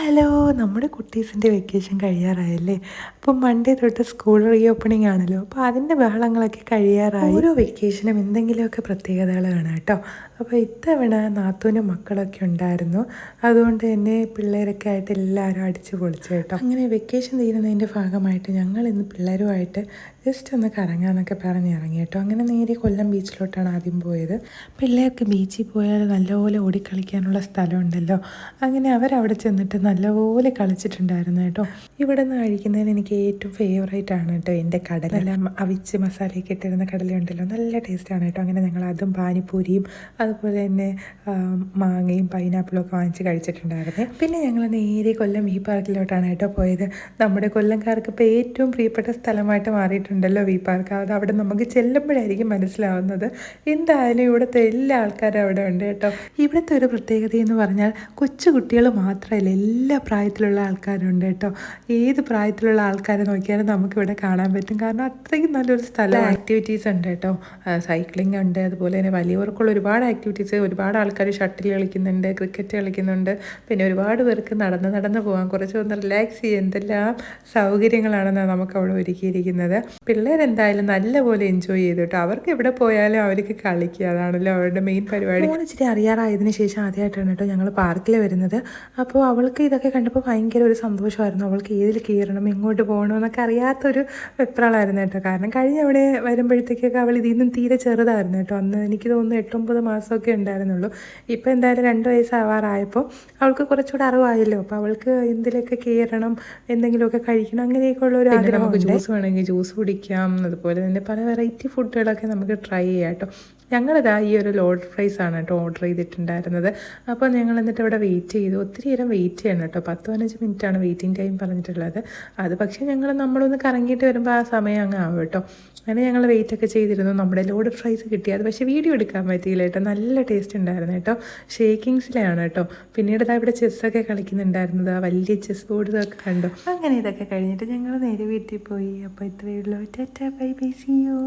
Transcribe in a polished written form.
Hello, നമ്മുടെ കുട്ടീസിൻ്റെ vacation കഴിയാറായല്ലേ. അപ്പം Monday തൊട്ട് സ്കൂൾ റീ ഓപ്പണിംഗ് ആണല്ലോ. അപ്പോൾ അതിൻ്റെ ബഹളങ്ങളൊക്കെ കഴിയാറായി. ഓരോ വെക്കേഷനും എന്തെങ്കിലുമൊക്കെ പ്രത്യേകതകൾ കാണാം കേട്ടോ. അപ്പോൾ ഇത്തവണ നാത്തൂനും മക്കളൊക്കെ ഉണ്ടായിരുന്നു. അതുകൊണ്ട് തന്നെ പിള്ളേരൊക്കെ ആയിട്ട് എല്ലാവരും അടിച്ചു പൊളിച്ചു കേട്ടോ. അങ്ങനെ വെക്കേഷൻ തീരുന്നതിൻ്റെ ഭാഗമായിട്ട് ഞങ്ങൾ ഇന്ന് പിള്ളേരുമായിട്ട് ജസ്റ്റ് ഒന്ന് കറങ്ങാമെന്നൊക്കെ പറഞ്ഞ് ഇറങ്ങി കേട്ടോ. അങ്ങനെ നേരെ കൊല്ലം ബീച്ചിലോട്ടാണ് ആദ്യം പോയത്. പിള്ളേർക്ക് ബീച്ചിൽ പോയാൽ നല്ലപോലെ ഓടിക്കളിക്കാനുള്ള സ്ഥലമുണ്ടല്ലോ. അങ്ങനെ അവരവിടെ ചെന്നിട്ട് നല്ലപോലെ കളിച്ചിട്ടുണ്ടായിരുന്നു കേട്ടോ. ഇവിടെ നിന്ന് കഴിക്കുന്നതിന് എനിക്ക് ഏറ്റവും ഫേവറേറ്റ് ആണ് കേട്ടോ എൻ്റെ കടല. എല്ലാം അവിച്ച് മസാലയൊക്കെ ഇട്ടിരുന്ന കടലയുണ്ടല്ലോ, നല്ല ടേസ്റ്റാണ് കേട്ടോ. അങ്ങനെ ഞങ്ങൾ അതും പാനിപ്പൂരിയും അതുപോലെ തന്നെ മാങ്ങയും പൈനാപ്പിളും ഒക്കെ വാങ്ങിച്ച് കഴിച്ചിട്ടുണ്ടായിരുന്നേ. പിന്നെ ഞങ്ങൾ നേരെ കൊല്ലം വി പാർക്കിലോട്ടാണ് കേട്ടോ പോയത്. നമ്മുടെ കൊല്ലംകാർക്ക് ഇപ്പോൾ ഏറ്റവും പ്രിയപ്പെട്ട സ്ഥലമായിട്ട് മാറിയിട്ടുണ്ടല്ലോ വി പാർക്ക്. അത് അവിടെ നമുക്ക് ചെല്ലുമ്പോഴായിരിക്കും മനസ്സിലാവുന്നത്. എന്തായാലും ഇവിടുത്തെ എല്ലാ ആൾക്കാരും അവിടെ ഉണ്ട് കേട്ടോ. ഇവിടുത്തെ ഒരു പ്രത്യേകത എന്ന് പറഞ്ഞാൽ കൊച്ചു കുട്ടികൾ മാത്രമല്ല, എല്ലാ പ്രായത്തിലുള്ള ആൾക്കാരുണ്ട് കേട്ടോ. ഏത് പ്രായത്തിലുള്ള ആൾക്കാരെ നോക്കിയാലും നമുക്കിവിടെ കാണാൻ പറ്റും. കാരണം അത്രയും നല്ലൊരു സ്ഥലം. ആക്ടിവിറ്റീസ് ഉണ്ട് കേട്ടോ. സൈക്ലിംഗ് ഉണ്ട്, അതുപോലെ തന്നെ വലിയവർക്കുള്ള ഒരുപാട് ആക്ടിവിറ്റീസ്. ഒരുപാട് ആൾക്കാർ ഷട്ടിൽ കളിക്കുന്നുണ്ട്, ക്രിക്കറ്റ് കളിക്കുന്നുണ്ട്. പിന്നെ ഒരുപാട് പേർക്ക് നടന്ന് പോകാൻ, കുറച്ചൊന്ന് റിലാക്സ് ചെയ്യാൻ എന്തെല്ലാം സൗകര്യങ്ങളാണെന്നാണ് നമുക്ക് അവിടെ ഒരുക്കിയിരിക്കുന്നത്. പിള്ളേരെന്തായാലും നല്ലപോലെ എൻജോയ് ചെയ്തു കേട്ടോ. അവർക്ക് എവിടെ പോയാലും അവർക്ക് കളിക്കുക, അതാണല്ലോ അവരുടെ മെയിൻ പരിപാടി. ഇച്ചിരി അറിയാറായതിനു ശേഷം ആദ്യമായിട്ടാണ് കേട്ടോ ഞങ്ങൾ പാർക്കിൽ വരുന്നത്. അപ്പോൾ അവൾക്ക് ഇതൊക്കെ കണ്ടപ്പോൾ ഭയങ്കര ഒരു സന്തോഷമായിരുന്നു. അവൾക്ക് ഏതിൽ കയറണം, എങ്ങോട്ട് പോകണം എന്നൊക്കെ അറിയാത്തൊരു വെപ്രാളായിരുന്നു കേട്ടോ. കാരണം കഴിഞ്ഞ അവിടെ വരുമ്പോഴത്തേക്കൊക്കെ അവൾ ഇതിൽ നിന്നും തീരെ ചെറുതായിരുന്നു കേട്ടോ. അന്ന് എനിക്ക് തോന്നുന്നു 8-9 മാസമൊക്കെ ഉണ്ടായിരുന്നുള്ളൂ. ഇപ്പോൾ എന്തായാലും 2 വയസ്സാവാറായപ്പോൾ അവൾക്ക് കുറച്ചുകൂടെ അറിവായല്ലോ. അപ്പോൾ അവൾക്ക് എന്തിലൊക്കെ കയറണം, എന്തെങ്കിലുമൊക്കെ കഴിക്കണം, അങ്ങനെയൊക്കെ ഉള്ള ഒരു ആഗ്രഹം. നമുക്ക് ജ്യൂസ് വേണമെങ്കിൽ ജ്യൂസ് കുടിക്കാം, അതുപോലെ തന്നെ പല വെറൈറ്റി ഫുഡുകളൊക്കെ നമുക്ക് ട്രൈ ചെയ്യാം കേട്ടോ. ഞങ്ങളിതാ ഈ ഒരു ലോഡഡ് ഫ്രൈസ് ആണ് കേട്ടോ ഓർഡർ ചെയ്തിട്ടുണ്ടായിരുന്നത്. അപ്പോൾ ഞങ്ങൾ എന്നിട്ട് ഇവിടെ വെയിറ്റ് ചെയ്തു. ഒത്തിരി നേരം വെയിറ്റ് ചെയ്യണം കേട്ടോ. 10-15 മിനിറ്റാണ് വെയിറ്റിംഗ് ടൈം പറഞ്ഞിട്ടുള്ളത്. അത് പക്ഷേ നമ്മളൊന്ന് കറങ്ങിയിട്ട് വരുമ്പോൾ ആ സമയം അങ്ങ് ആവും കേട്ടോ. അങ്ങനെ ഞങ്ങൾ വെയിറ്റ് ഒക്കെ ചെയ്തിരുന്നു. നമ്മുടെ ലോഡഡ് ഫ്രൈസ് കിട്ടി. അത് പക്ഷേ വീഡിയോ എടുക്കാൻ പറ്റിയില്ല കേട്ടോ. നല്ല ടേസ്റ്റ് ഉണ്ടായിരുന്നു കേട്ടോ. ഷേക്കിങ്സിലാണ് കേട്ടോ. പിന്നീട് ഇതാ ഇവിടെ ചെസ്സൊക്കെ കളിക്കുന്നുണ്ടായിരുന്നത്. ആ വലിയ ചെസ് ബോർഡ് ഇതൊക്കെ കണ്ടു. അങ്ങനെ ഇതൊക്കെ കഴിഞ്ഞിട്ട് ഞങ്ങൾ നേരെ വീട്ടിൽ പോയി. അപ്പോൾ ഇത്രയേ ഉള്ളൂ. Ta ta bye bye, see U.